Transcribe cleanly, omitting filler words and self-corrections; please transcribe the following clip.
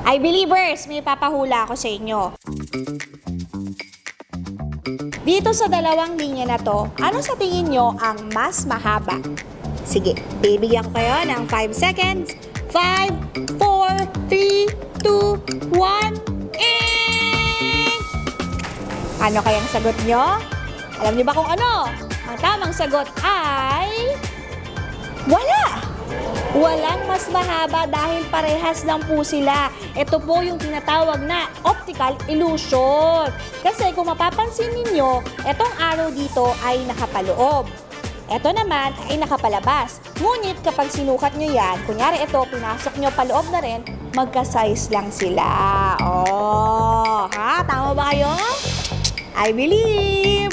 Ay, believers, may papahula ako sa inyo. Dito sa dalawang linya na to, ano sa tingin nyo ang mas mahaba? Sige, bibigyan ko kayo ng 5 seconds. 5, 4, 3, 2, 1, Ano kayang sagot nyo? Alam nyo ba kung ano? Ang tamang sagot ay... wala! Walang mas mahaba dahil parehas lang po sila. Ito po yung tinatawag na optical illusion. Kasi kung mapapansin ninyo, etong arrow dito ay nakapaloob. Ito naman ay nakapalabas. Ngunit kapag sinukat nyo yan, kunyari ito, pinasok nyo paloob na rin, magka-size lang sila. Oh, ha? Tama ba kayo? I believe!